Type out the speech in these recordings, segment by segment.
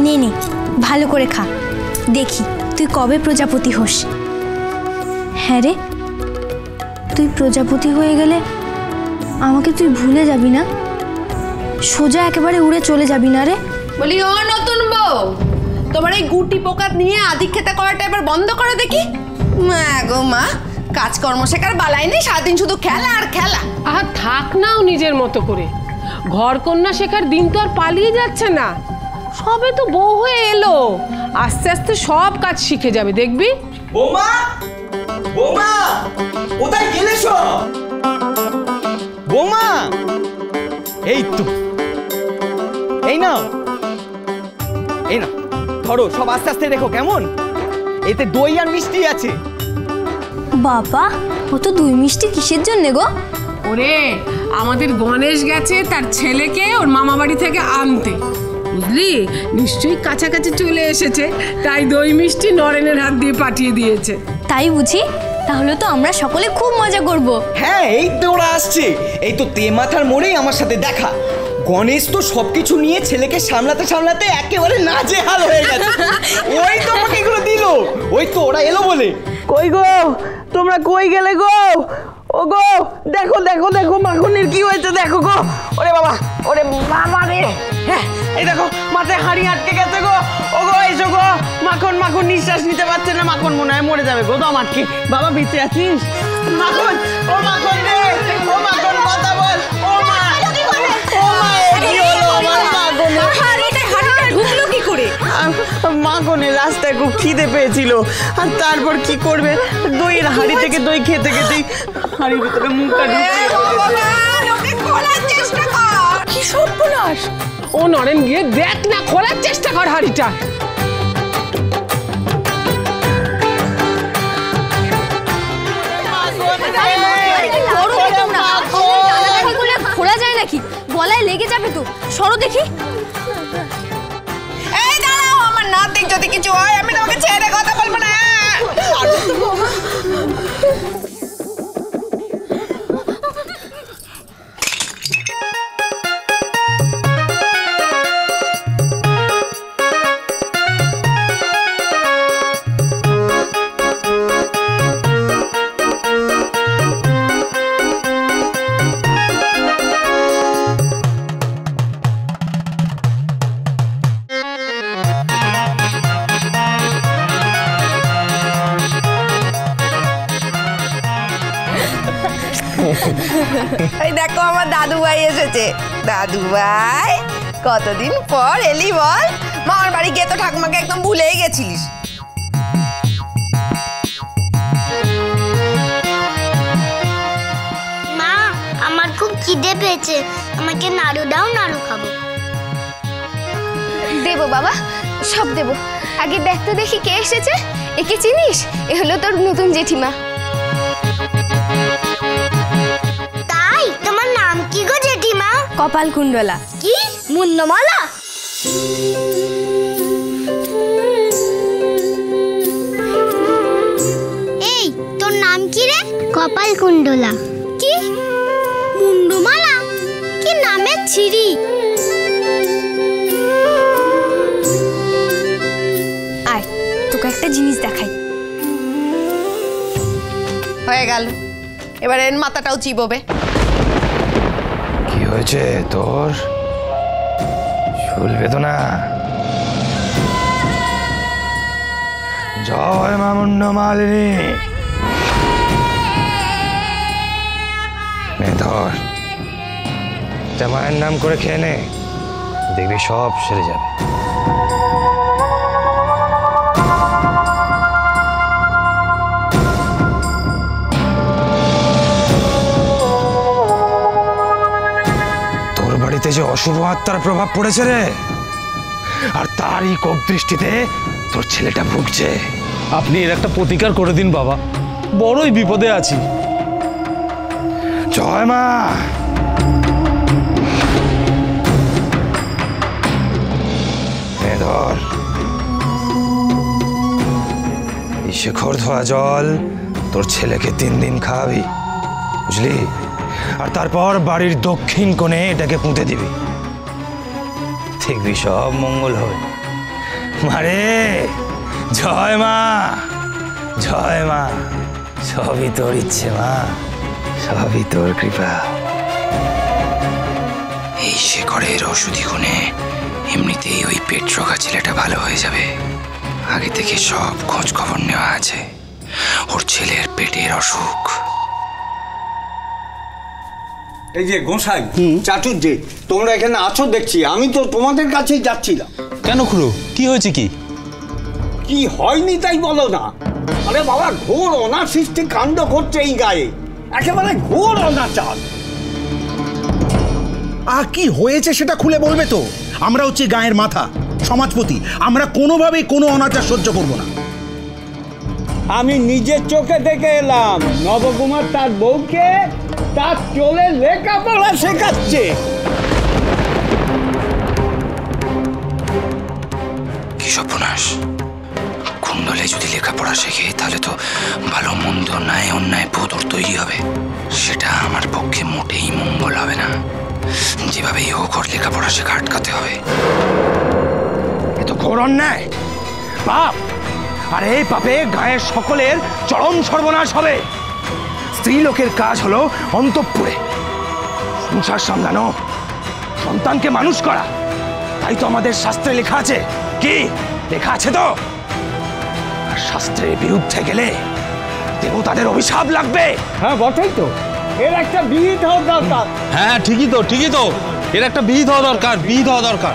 নে নে ভালো করে খা, দেখি তুই কবে প্রজাপতি হোস। হ্যাঁ রে, তুই প্রজাপতি হয়ে গেলে আমাকে তুই ভুলে যাবি না? সোজা একেবারে উড়ে চলে যাবি না রে? বলি ও নতুন বউ, তোমার এই গুটি পোকাত নিয়ে আদিক্ষেতা করাটা এবার বন্ধ করো দেখি। মা গো মা, কাজকর্ম শেখার বালাই নেই, সারাদিন শুধু খেলা আর খেলা। আর থাক নাও নিজের মতো করে, ঘর কন্যা শেখার দিন তো আর পালিয়ে যাচ্ছে না। সবে তো বউ হয়ে এলো, আস্তে আস্তে সব কাজ শিখে যাবে দেখবি। বৌমা, বৌমা, কোথায় গেলে সব? বৌমা, এই তো, এই না, এই না, ধরো সব আস্তে আস্তে দেখো কেমন, এতে দই আর মিষ্টি আছে। বাবা, ও তো দই মিষ্টি কিসের জন্য গো? ওরে, আমাদের গণেশ গেছে তার ছেলেকে ওর মামা বাড়ি থেকে আনতে, বুঝলি? নিশ্চয়ই কাছাকাছি চলে এসেছে, তাই দই মিষ্টি নরেনের হাত দিয়ে পাঠিয়ে দিয়েছে। তাই বুঝি? তাহলে তো আমরা সকলে খুব মজা করব। হ্যাঁ, এই তো ওরা আসছে, এই তো তেমাথার মোড়েই আমার সাথে দেখা। গণেশ তো সবকিছু নিয়ে ছেলেকে সামলাতে সামলাতে একেবারে নাজেহাল হয়ে গেছে। ওই তো আমাকে এগুলো দিল, ওই তো ওরা এলো বলে। কই গো, তোমরা কই গেলে গো? ও গো, দেখো দেখো দেখো মাখনের কি হয়েছে দেখো গো। ওরে বাবা, ওরে বাবা রে, হ্যাঁ এই দেখো মাথায় হাঁড়ি আটকে গেছে গো। ও গো এসো গো, মাখন মাখন নিঃশ্বাস নিতে পারছে না, মাখন মনে হয় মরে যাবে গো। দম আটকে। বাবা বেঁচে আছিস? মাখন, ও মাখন রে, ও মাখন কথা বল। ও মা, ও মা, কি হলো আমার মাখনের? হাঁড়িটা ঢুকলো কি করে? মাখনের রাস্তায় খুব খিদে পেয়েছিল, আর তারপর কি করবে, দইয়ের হাঁড়ি থেকে দই খেতে খেতেই হাঁড়ির ভিতরে মুখটা ঢুকে। কি সর্বনাশ! ও নরেন গিয়ে দেখ না, খোলার চেষ্টা কর হাঁড়িটা। খোলা যায় নাকি? গলায় লেগে যাবে তো, সরো দেখি। এই দাঁড়াও, আমার নাতির যদি কিছু হয় আমি তোমাকে ছেড়ে কথা বলবো না। এই দেখো আমার দাদু ভাই এসেছে। দাদু ভাই, কতদিন পর এলি বল? মামার বাড়ি গিয়ে তো ঠাকুমাকে একদম ভুলেই গেছিলিস। মা, আমার খুব খিদে পেয়েছে, আমাকে নাড়ু দাও, নাড়ু খাবো। দেবো বাবা, সব দেবো। আগে দেখ তো দেখি কে এসেছে। একে চিনিস? এ হলো তোর নতুন জেঠিমা। তাই? তোমার নাম কি গো জেঠিমা? কপাল কুণ্ডলা। কি? মুন্নমালা? এই, তোর নাম কি রে? কপাল কুণ্ডলা। কি? মুন্ডমালা? কি নামের ছিরি! আয়, তোকে একটা জিনিস দেখাই। হয়ে গেল, এবার এর মাথাটাও চিবোবে। কি হয়েছে তোর? চুল বেদনা? জয় মা মুন্ডমালিনী। নে ধর, তা মায়ের নাম করে খেয়ে নে, দেখবি সব সেরে যাবে। তোর বাড়িতে যে অশুভ আত্মার প্রভাব পড়েছে রে, আর তারই কোপ দৃষ্টিতে তোর ছেলেটা ভুগছে। আপনি এর একটা প্রতিকার করে দিন বাবা, বড়ই বিপদে আছি। জয় মা। ধর, এই শেখর ধোয়া জল তোর ছেলেকে 3 দিন খাওয়াবি, বুঝলি? আর তারপর বাড়ির দক্ষিণ কোণে এটাকে পুঁতে দিবি, দেখবি সব মঙ্গল হবে। মারে জয় মা, জয় মা। সবই তোর ইচ্ছে মা, সবই তোর কৃপা। এই শেখরের ওষুধি গুণে এমনিতেই ওই পেট রোগা ছেলেটা ভালো হয়ে যাবে। আগে থেকে সব খোঁজ খবর নেওয়া আছে। ওর ছেলের পেটের অসুখ। এই যে গোসাই চাটুর্যে, তোমরা এখানে আছো দেখছি, আমি তো তোমাদের কাছেই যাচ্ছিলাম। কেন খুড়ো, কি হয়েছে কি? কি হয়নি তাই বলো না। আরে বাবা, ঘোর অনাসৃষ্টি কাণ্ড করছে এই গায়ে, একেবারে ঘোর অনাচার। কি হয়েছে সেটা খুলে বলবে তো? আমরা হচ্ছে গায়ের মাথা, সমাজপতি, আমরা কোনোভাবেই কোনো অনাচার সহ্য করব না। আমি নিজের চোখে দেখে এলাম, নবকুমার তার বউকে তার চলে লেখাপড়া শেখাচ্ছে। কি সর্বনাশ! কুণ্ডলে যদি লেখাপড়া শেখে তাহলে তো ভালো মন্দ ন্যায় অন্যায় বোধ ওর তৈরি হবে। সেটা আমার পক্ষে মোটেই মঙ্গল হবে না। যেভাবেই হোক ওর লেখাপড়া শেখা আটকাতে হবে। এ তো ঘোর অন্যায়, পাপ। আর এই পাপে গায়ের সকলের চরম সর্বনাশ হবে। স্ত্রী লোকের কাজ হলো অন্তঃপুরে সংসার সামলানো, সন্তানকে মানুষ করা। তাই তো আমাদের শাস্ত্রে লেখা আছে। কি লেখা আছে তো? আর শাস্ত্রের বিরুদ্ধে গেলে দেবতাদের অভিশাপ লাগবে। হ্যাঁ বটেই তো, এর একটা বিহিত হওয়া দরকার। হ্যাঁ ঠিকই তো, ঠিকই তো। এর একটা বিহিত হওয়া দরকার, বিহিত হওয়া দরকার।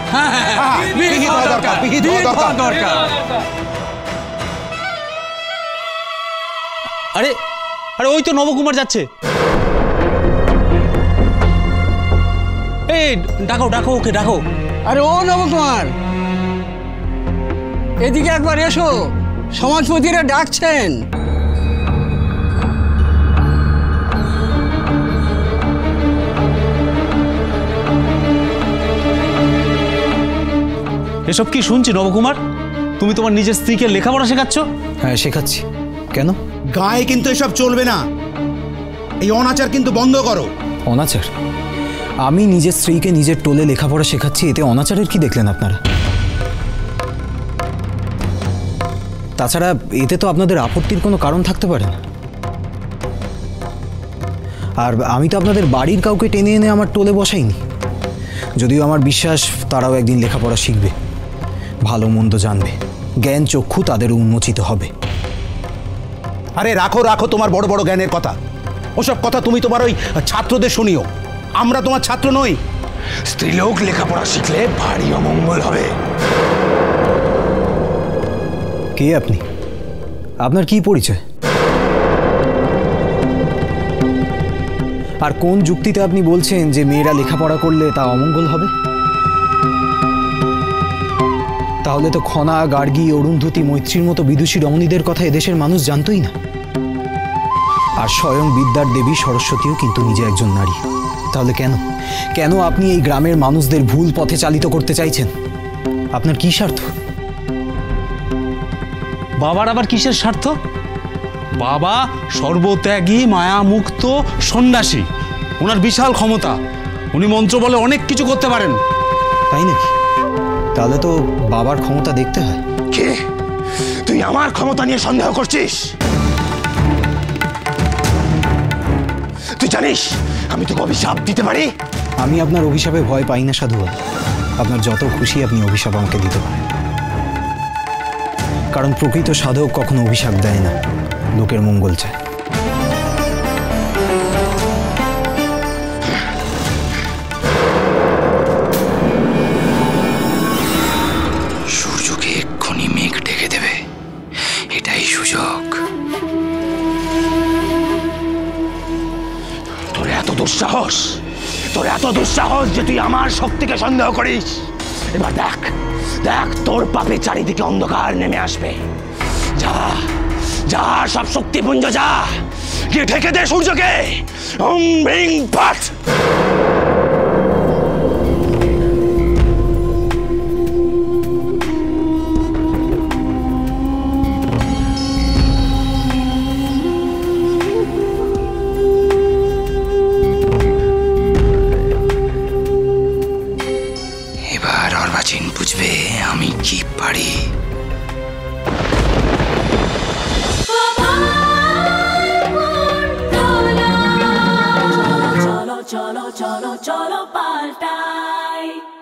বিহিত হওয়া দরকার, বিহিত হওয়া দরকার। আরে আরে ওই তো নবকুমার যাচ্ছে। এই ডাকো ডাকো, ওকে ডাকো। আরে ও নবকুমার, এদিকে একবার এসো, সমাজপতিরা ডাকছেন। এসব কি শুনছি নবকুমার? তুমি তোমার নিজের স্ত্রীকে লেখাপড়া শেখাচ্ছ? হ্যাঁ শেখাচ্ছি। কেন? গায়ে কিন্তু এসব চলবে না। এই অনাচার কিন্তু বন্ধ করো। অনাচার? আমি নিজের স্ত্রীকে নিজের টোলে লেখাপড়া শেখাচ্ছি, এতে অনাচারের কি দেখলেন আপনারা? তাছাড়া এতে তো আপনাদের আপত্তির কোনো কারণ থাকতে পারে না। আর আমি তো আপনাদের বাড়ির কাউকে টেনে এনে আমার টোলে বসাইনি। যদিও আমার বিশ্বাস তারাও একদিন লেখাপড়া শিখবে, ভালো মন্দ জানবে, জ্ঞান চক্ষু তাদের উন্মোচিত হবে। আরে রাখো রাখো তোমার বড় বড় জ্ঞানের কথা। ওসব কথা তুমি তোমার ওই ছাত্রদের শুনিও, আমরা তোমার ছাত্র নই। স্ত্রীলোক লেখাপড়া শিখলে ভারী অমঙ্গল হবে। কে আপনি? আপনার কি পরিচয়? আর কোন যুক্তিতে আপনি বলছেন যে মেয়েরা লেখাপড়া করলে তা অমঙ্গল হবে? তাহলে তো খনা, গার্গী, অরুন্ধতী, মৈত্রীর মতো বিদুষী রমণীদের কথা এদেশের মানুষ জানতই না। আর স্বয়ং বিদ্যার দেবী সরস্বতীও কিন্তু নিজে একজন নারী। তাহলে কেন কেন আপনি এই গ্রামের মানুষদের ভুল পথে চালিত করতে চাইছেন? আপনার কি স্বার্থ? বাবার আবার কিসের স্বার্থ? বাবা সর্বত্যাগী, মায়ামুক্ত সন্ন্যাসী। ওনার বিশাল ক্ষমতা, উনি মন্ত্র বলে অনেক কিছু করতে পারেন। তাই নাকি? তাহলে তো বাবার ক্ষমতা দেখতে হয়। কে? তুই আমার ক্ষমতা নিয়ে সন্দেহ করছিস? তুই জানিস আমি তোকে অভিশাপ দিতে পারি? আমি আপনার অভিশাপে ভয় পাই না সাধু বাবা। আপনার যত খুশি আপনি অভিশাপ আমাকে দিতে পারেন, কারণ প্রকৃত সাধক কখনো অভিশাপ দেয় না, লোকের মঙ্গল চায়। সূর্যকে এক্ষুনি মেঘ ঢেকে দেবে, এটাই সুযোগ। তোর এত দুঃসাহস, তোর এত দুঃসাহস যে তুই আমার শক্তিকে সন্দেহ করিস। এবার দেখ দেখ, তোর পাপে চারিদিকে অন্ধকার নেমে আসবে। যা যা, সব শক্তিপুঞ্জ যা, গিয়ে ঢেকে দে সূর্যকে। ওম হ্রিং ফট। এবার অর্বাচীন বুঝবে আমি কি পারি। cholo, cholo, cholo, paltai.